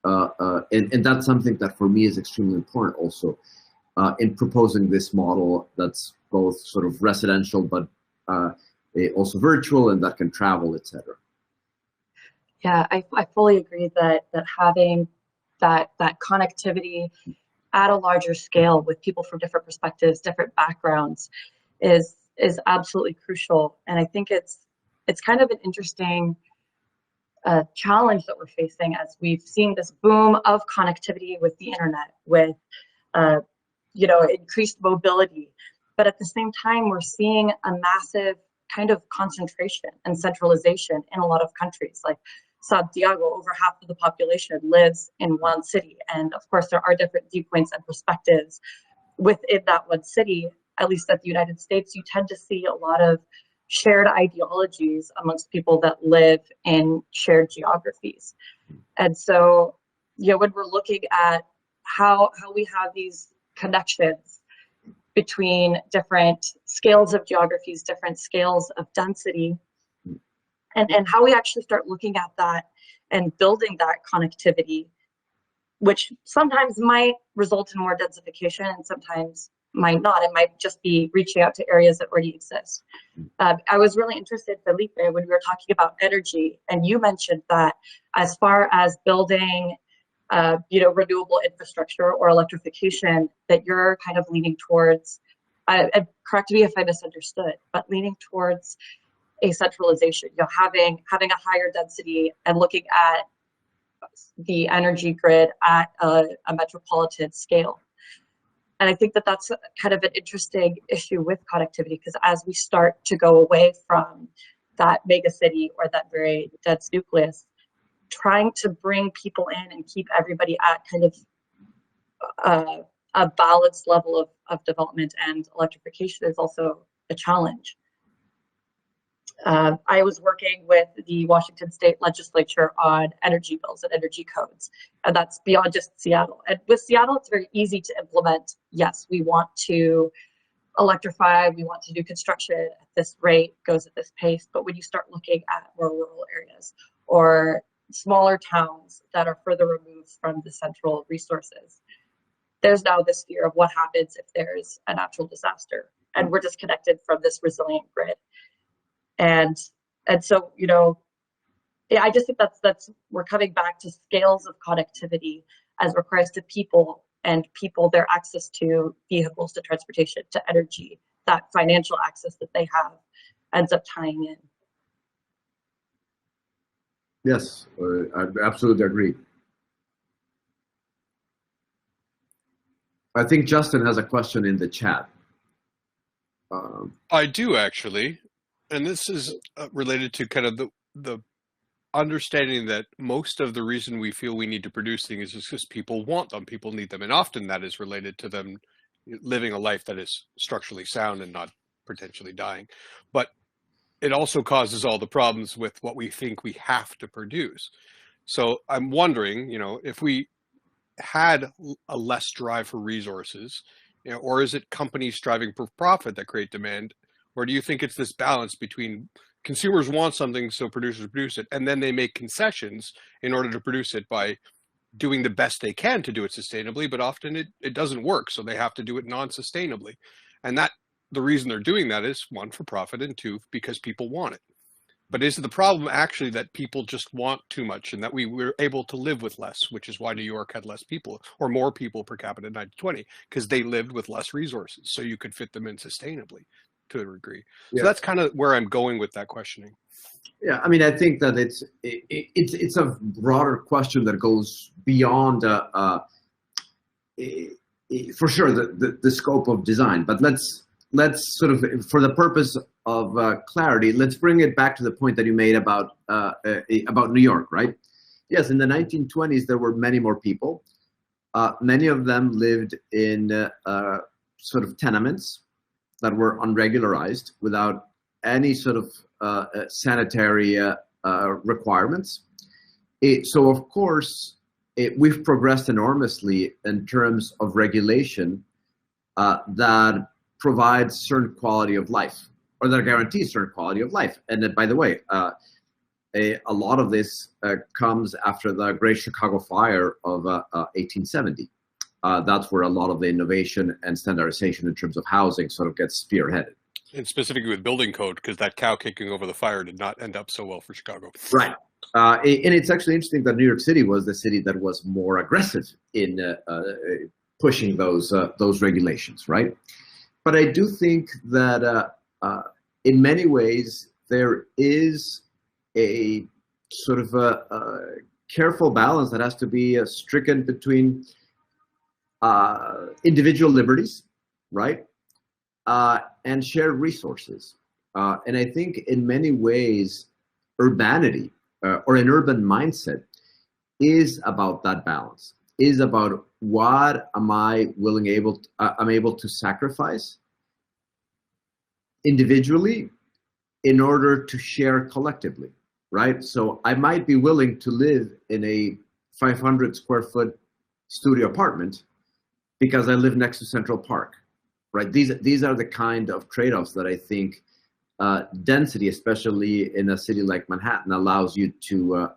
Speaker 4: And that's something that for me is extremely important also in proposing this model that's both sort of residential, but also virtual and that can travel, etc.
Speaker 3: Yeah, I fully agree that having that connectivity at a larger scale with people from different perspectives, different backgrounds is absolutely crucial. And I think it's kind of an interesting challenge that we're facing as we've seen this boom of connectivity with the internet, with increased mobility. But at the same time, we're seeing a massive kind of concentration and centralization in a lot of countries. Like Santiago, over half of the population lives in one city. And of course, there are different viewpoints and perspectives within that one city. At least at the United States, you tend to see a lot of shared ideologies amongst people that live in shared geographies. And so, when we're looking at how we have these connections between different scales of geographies, different scales of density, and how we actually start looking at that and building that connectivity, which sometimes might result in more densification and sometimes might not. It might just be reaching out to areas that already exist. I was really interested, Felipe, when we were talking about energy, and you mentioned that as far as building renewable infrastructure or electrification, that you're kind of leaning towards, correct me if I misunderstood, but leaning towards a centralization, having a higher density and looking at the energy grid at a metropolitan scale. And I think that that's kind of an interesting issue with connectivity, because as we start to go away from that mega city or that very dense nucleus, trying to bring people in and keep everybody at kind of a balanced level of development and electrification is also a challenge. I was working with the Washington State Legislature on energy bills and energy codes, and that's beyond just Seattle. And with Seattle, it's very easy to implement. Yes, we want to electrify, we want to do construction at this rate, goes at this pace. But when you start looking at more rural areas or smaller towns that are further removed from the central resources, there's now this fear of what happens if there's a natural disaster and we're disconnected from this resilient grid. And so, I just think that's we're coming back to scales of connectivity as regards to people and their access to vehicles, to transportation, to energy, that financial access that they have ends up tying in.
Speaker 4: Yes, I absolutely agree. I think Justin has a question in the chat.
Speaker 5: I do, actually. And this is related to kind of the understanding that most of the reason we feel we need to produce things is because people want them, people need them. And often that is related to them living a life that is structurally sound and not potentially dying. But it also causes all the problems with what we think we have to produce. So I'm wondering, if we had a less drive for resources, or is it companies striving for profit that create demand? Or do you think it's this balance between consumers want something, so producers produce it, and then they make concessions in order to produce it by doing the best they can to do it sustainably, but often it doesn't work, so they have to do it non-sustainably. And that the reason they're doing that is, one, for profit, and two, because people want it. But is the problem actually that people just want too much and that we were able to live with less, which is why New York had less people or more people per capita in 1920, because they lived with less resources, so you could fit them in sustainably to a degree.
Speaker 4: Yeah.
Speaker 5: So that's kind of where I'm going with that questioning.
Speaker 4: Yeah, I mean, I think that it's a broader question that goes beyond, for sure, the scope of design. But let's sort of, for the purpose of clarity, let's bring it back to the point that you made about New York, right? Yes, in the 1920s there were many more people. Many of them lived in sort of tenements that were unregularized without any sort of sanitary requirements. So of course, we've progressed enormously in terms of regulation that provides certain quality of life, or that guarantees certain quality of life. And then, by the way, a lot of this comes after the Great Chicago Fire of 1870. That's where a lot of the innovation and standardization in terms of housing sort of gets spearheaded.
Speaker 5: And specifically with building code, because that cow kicking over the fire did not end up so well for Chicago.
Speaker 4: Right. And it's actually interesting that New York City was the city that was more aggressive in pushing those regulations, right? But I do think that in many ways there is a sort of a careful balance that has to be stricken between individual liberties, right, and shared resources. And I think in many ways, urbanity or an urban mindset is about that balance, is about what am I I'm able to sacrifice individually in order to share collectively, right? So I might be willing to live in a 500 square foot studio apartment because I live next to Central Park, right? These are the kind of trade-offs that I think density, especially in a city like Manhattan, allows you to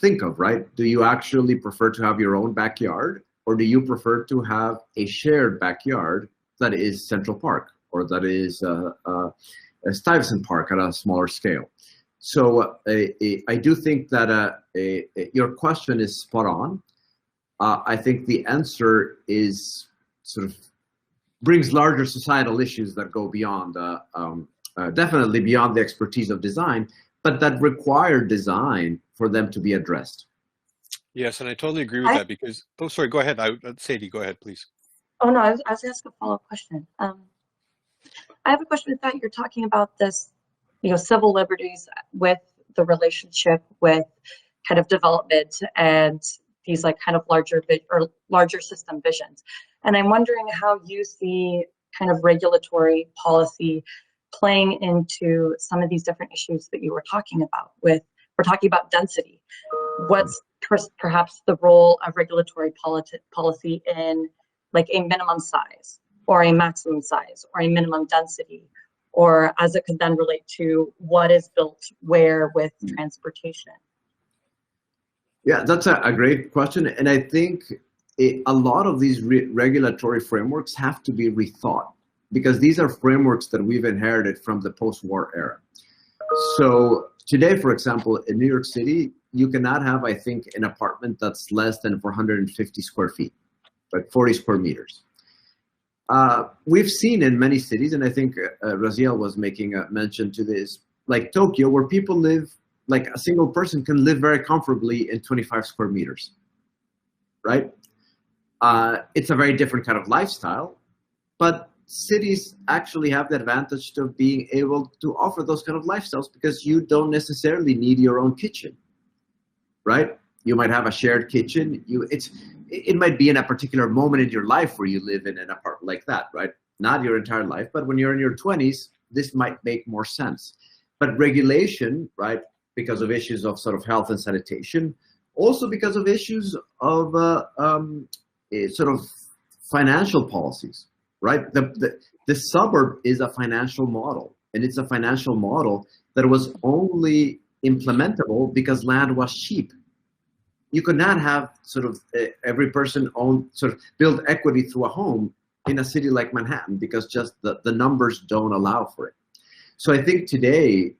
Speaker 4: think of, right? Do you actually prefer to have your own backyard, or do you prefer to have a shared backyard that is Central Park, or that is Stuyvesant Park at a smaller scale? So I do think that your question is spot on. I think the answer is sort of brings larger societal issues that go beyond, definitely beyond the expertise of design, but that require design for them to be addressed.
Speaker 5: Yes, and I totally agree with that because, oh, sorry, go ahead. Sadie, go ahead, please.
Speaker 3: Oh, no, I was asking a follow-up question. I have a question with that. You're talking about this, civil liberties with the relationship with kind of development and these like kind of larger system visions. And I'm wondering how you see kind of regulatory policy playing into some of these different issues that you were talking about. We're talking about density. What's perhaps the role of regulatory policy in like a minimum size or a maximum size or a minimum density, or as it could then relate to what is built where with transportation?
Speaker 4: Yeah, that's a great question. And I think a lot of these regulatory frameworks have to be rethought, because these are frameworks that we've inherited from the post-war era. So today, for example, in New York City, you cannot have, I think, an apartment that's less than 450 square feet, like 40 square meters. We've seen in many cities, and I think Raziel was making a mention to this, like Tokyo, where people live, like a single person can live very comfortably in 25 square meters, right? It's a very different kind of lifestyle, but cities actually have the advantage of being able to offer those kind of lifestyles because you don't necessarily need your own kitchen, right? You might have a shared kitchen. It might be in a particular moment in your life where you live in an apartment like that, right? Not your entire life, but when you're in your 20s, this might make more sense. But regulation, right, because of issues of sort of health and sanitation, also because of issues of sort of financial policies, right? The suburb is a financial model, and it's a financial model that was only implementable because land was cheap. You could not have sort of every person build equity through a home in a city like Manhattan because just the numbers don't allow for it. So I think today,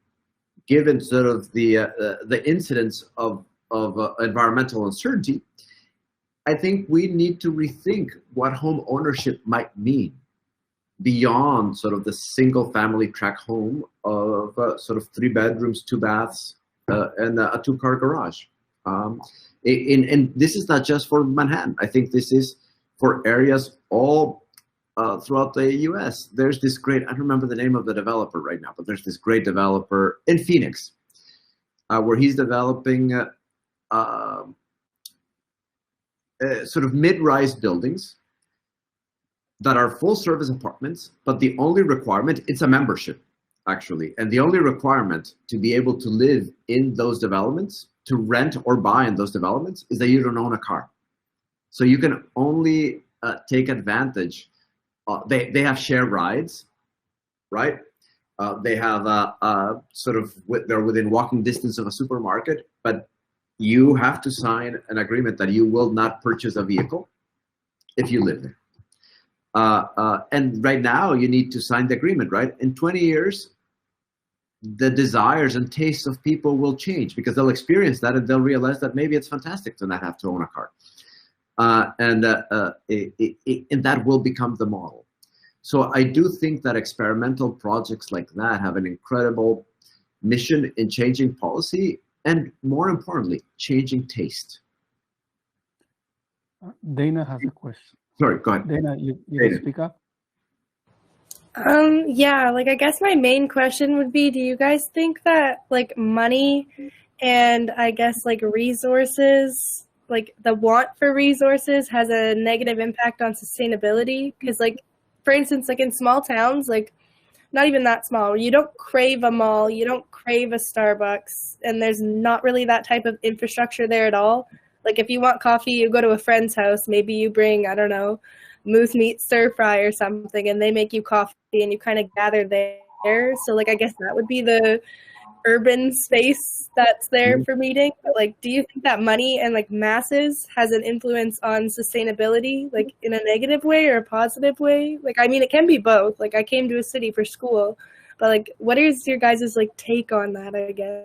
Speaker 4: given sort of the incidence of environmental uncertainty, I think we need to rethink what home ownership might mean beyond sort of the single family tract home of sort of 3 bedrooms, 2 baths, and a 2-car garage. And this is not just for Manhattan. I think this is for areas all throughout the US. There's this great, I don't remember the name of the developer right now, but there's this great developer in Phoenix where he's developing sort of mid-rise buildings that are full service apartments, but the only requirement, it's a membership. actually. And the only requirement to be able to live in those developments, to rent or buy in those developments, is that you don't own a car. So you can only take advantage. They have shared rides, right? They have they're within walking distance of a supermarket, but you have to sign an agreement that you will not purchase a vehicle if you live there. And right now you need to sign the agreement, right? In 20 years, the desires and tastes of people will change because they'll experience that and they'll realize that maybe it's fantastic to not have to own a car. And that will become the model. So I do think that experimental projects like that have an incredible mission in changing policy and, more importantly, changing taste.
Speaker 1: Dana has a question.
Speaker 4: Sorry, go ahead.
Speaker 1: Dana, you can speak up.
Speaker 2: Yeah, like I guess my main question would be, do you guys think that like money and I guess like resources, like the want for resources has a negative impact on sustainability? Because like, for instance, like in small towns, like not even that small, you don't crave a mall, you don't crave a Starbucks, and there's not really that type of infrastructure there at all. Like if you want coffee, you go to a friend's house, maybe you bring, I don't know, moose meat stir fry or something, and they make you coffee and you kind of gather there. So like I guess that would be the urban space that's there for meeting. But like, do you think that money and like masses has an influence on sustainability, like in a negative way or a positive way? Like, I mean, it can be both. Like I came to a city for school, but like, what is your guys' like take on that, I guess?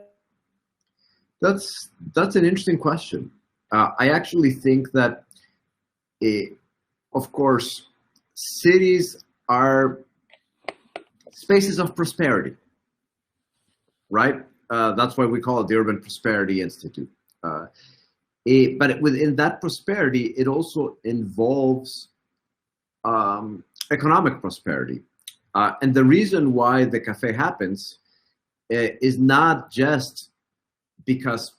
Speaker 4: That's an interesting question. I actually think that, of course, cities are spaces of prosperity, right? That's why we call it the Urban Prosperity Institute. But within that prosperity, it also involves economic prosperity. And the reason why the cafe happens is not just because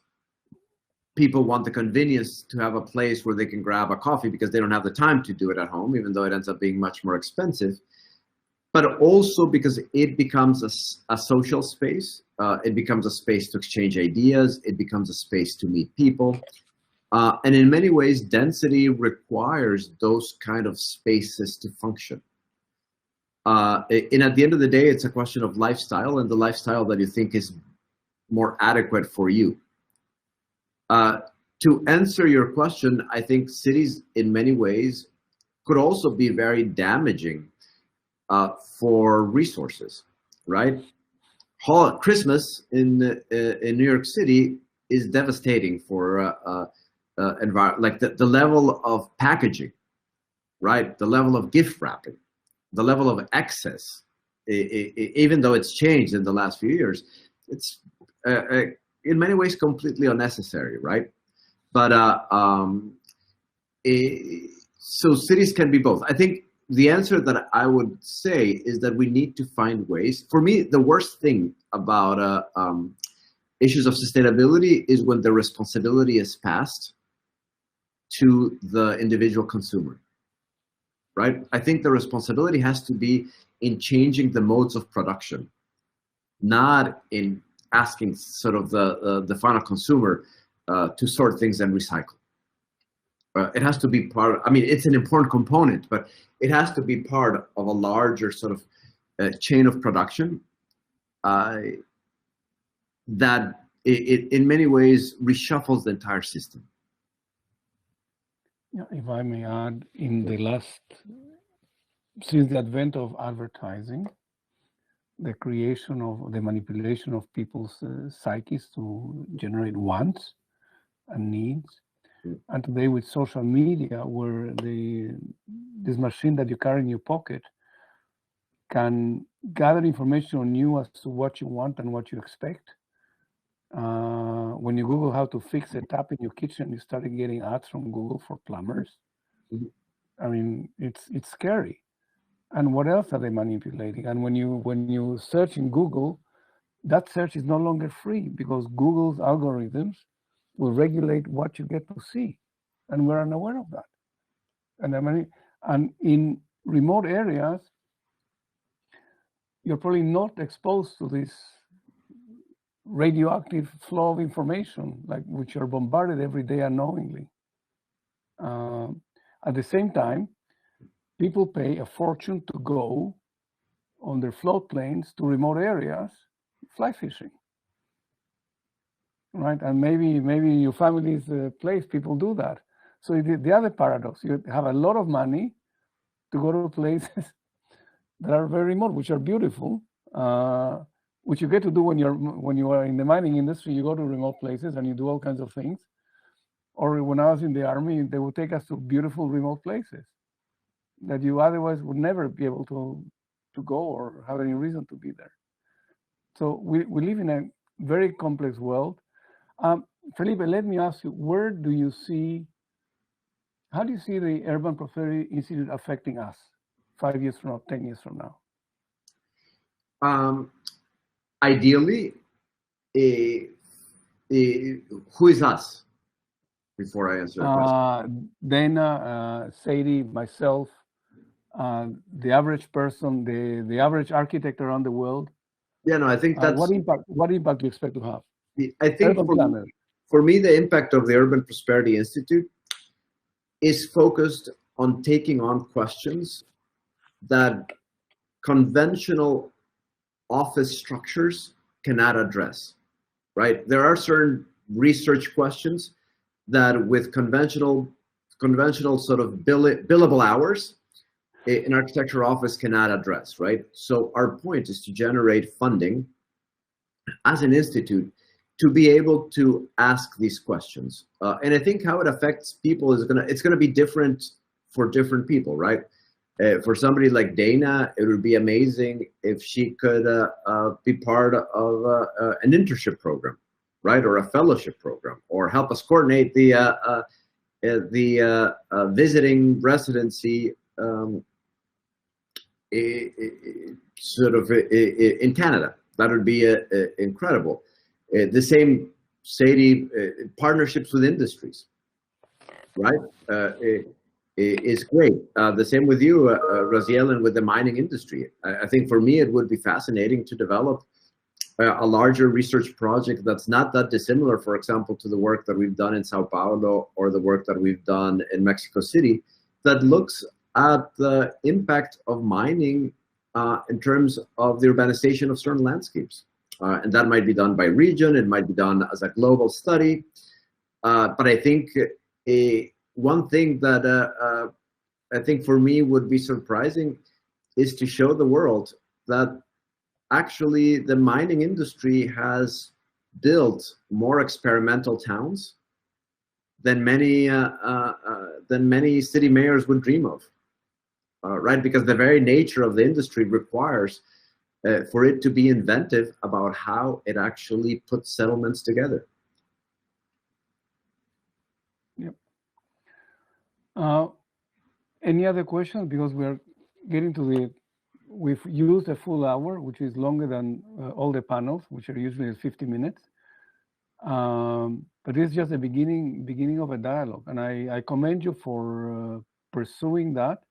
Speaker 4: people want the convenience to have a place where they can grab a coffee because they don't have the time to do it at home, even though it ends up being much more expensive, but also because it becomes a social space. It becomes a space to exchange ideas. It becomes a space to meet people. And in many ways, density requires those kind of spaces to function. And at the end of the day, it's a question of lifestyle and the lifestyle that you think is more adequate for you. To answer your question, I think cities in many ways could also be very damaging for resources, right? Christmas in New York City is devastating for environment, like the level of packaging, right? The level of gift wrapping, the level of excess, even though it's changed in the last few years, it's in many ways completely unnecessary, right? But so cities can be both. I think the answer that I would say is that we need to find ways. For me, the worst thing about issues of sustainability is when the responsibility is passed to the individual consumer, right? I think the responsibility has to be in changing the modes of production, not in asking sort of the final consumer to sort things and recycle. It has to be part of, I mean, it's an important component, but it has to be part of a larger sort of chain of production that it in many ways reshuffles the entire system.
Speaker 1: Yeah, if I may add, since the advent of advertising, the creation of the manipulation of people's psyches to generate wants and needs. And today with social media, where this machine that you carry in your pocket can gather information on you as to what you want and what you expect. When you Google how to fix a tap in your kitchen, you started getting ads from Google for plumbers. I mean, it's scary. And what else are they manipulating? And when you search in Google, that search is no longer free because Google's algorithms will regulate what you get to see, and we're unaware of that. And in remote areas, you're probably not exposed to this radioactive flow of information, like which are bombarded every day unknowingly. At the same time, people pay a fortune to go on their float planes to remote areas, fly fishing, right? And maybe your family's place, people do that. So the other paradox, you have a lot of money to go to places that are very remote, which are beautiful, which you get to do when you are in the mining industry. You go to remote places and you do all kinds of things. Or when I was in the Army, they would take us to beautiful remote places that you otherwise would never be able to go or have any reason to be there. So we live in a very complex world. Felipe, let me ask you, how do you see the Urban Prosperity Institute affecting us 5 years from now, 10 years from now?
Speaker 4: Ideally, who is us? Before I answer the question.
Speaker 1: Dana, Sadie, myself, the average person, the average architect around the world.
Speaker 4: Yeah, no, I think that's
Speaker 1: what impact do you expect to have?
Speaker 4: I think for me, the impact of the Urban Prosperity Institute is focused on taking on questions that conventional office structures cannot address, right? There are certain research questions that with conventional sort of billable hours, an architecture office cannot address, right? So our point is to generate funding as an institute to be able to ask these questions. And I think how it affects people is it's gonna be different for different people, right? For somebody like Dana, it would be amazing if she could be part of an internship program, right? Or a fellowship program, or help us coordinate the visiting residency sort of in Canada. That would be incredible. The same, Sadie, partnerships with industries, right? Is great. The same with you, Raziel, and with the mining industry. I think for me, it would be fascinating to develop a larger research project that's not that dissimilar, for example, to the work that we've done in Sao Paulo or the work that we've done in Mexico City, that looks at the impact of mining in terms of the urbanization of certain landscapes. And that might be done by region, it might be done as a global study. But I think one thing that I think for me would be surprising is to show the world that actually the mining industry has built more experimental towns than many city mayors would dream of, right? Because the very nature of the industry requires for it to be inventive about how it actually puts settlements together.
Speaker 1: Yep. Any other questions? Because we're getting to we've used a full hour, which is longer than all the panels, which are usually 50 minutes. But it's just the beginning of a dialogue. And I commend you for pursuing that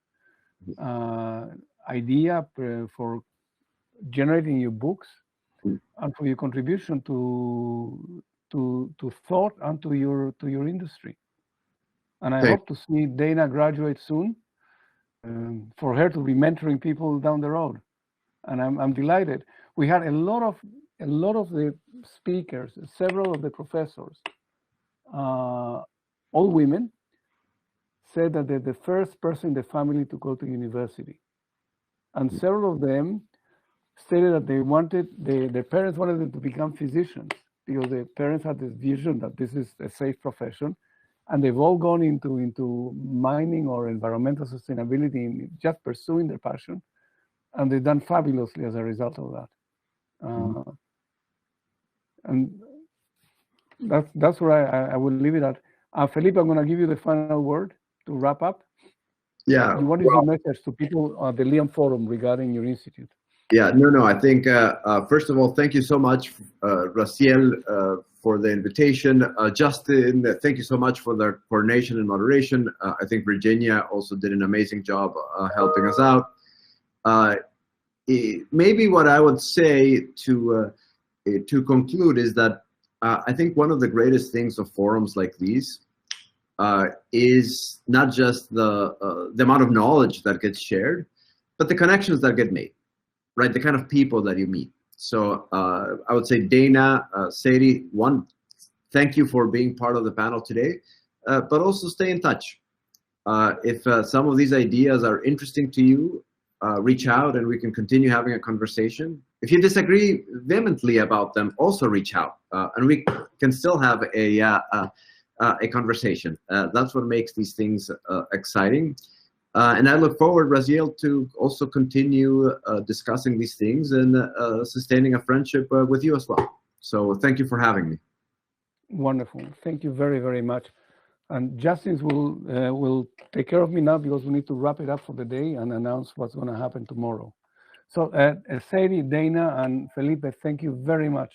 Speaker 1: idea, for generating your books, and for your contribution to thought and to your industry. And I hope to see Dana graduate soon, for her to be mentoring people down the road. And I'm delighted. We had a lot of the speakers, several of the professors, all women, said that they're the first person in the family to go to university. And several of them stated that their parents wanted them to become physicians, because their parents had this vision that this is a safe profession. And they've all gone into mining or environmental sustainability, just pursuing their passion. And they've done fabulously as a result of that. And that's where I will leave it at. Felipe, I'm going to give you the final word to wrap up.
Speaker 4: Yeah.
Speaker 1: What is your message to people at the LIAMforum regarding your institute?
Speaker 4: Yeah, no, I think, first of all, thank you so much, Raziel, for the invitation. Justin, thank you so much for the coordination and moderation. I think Virginia also did an amazing job helping us out. maybe what I would say to conclude is that I think one of the greatest things of forums like these is not just the amount of knowledge that gets shared, but the connections that get made, right? The kind of people that you meet. So I would say Dana, Sadie, one, thank you for being part of the panel today, but also stay in touch. If some of these ideas are interesting to you, reach out and we can continue having a conversation. If you disagree vehemently about them, also reach out and we can still have a conversation. That's what makes these things exciting. And I look forward, Raziel, to also continue discussing these things and sustaining a friendship with you as well. So thank you for having me. Wonderful.
Speaker 1: Thank you very, very much. And Justin will take care of me now because we need to wrap it up for the day and announce what's going to happen tomorrow. So Sadie, Dana, and Felipe, thank you very much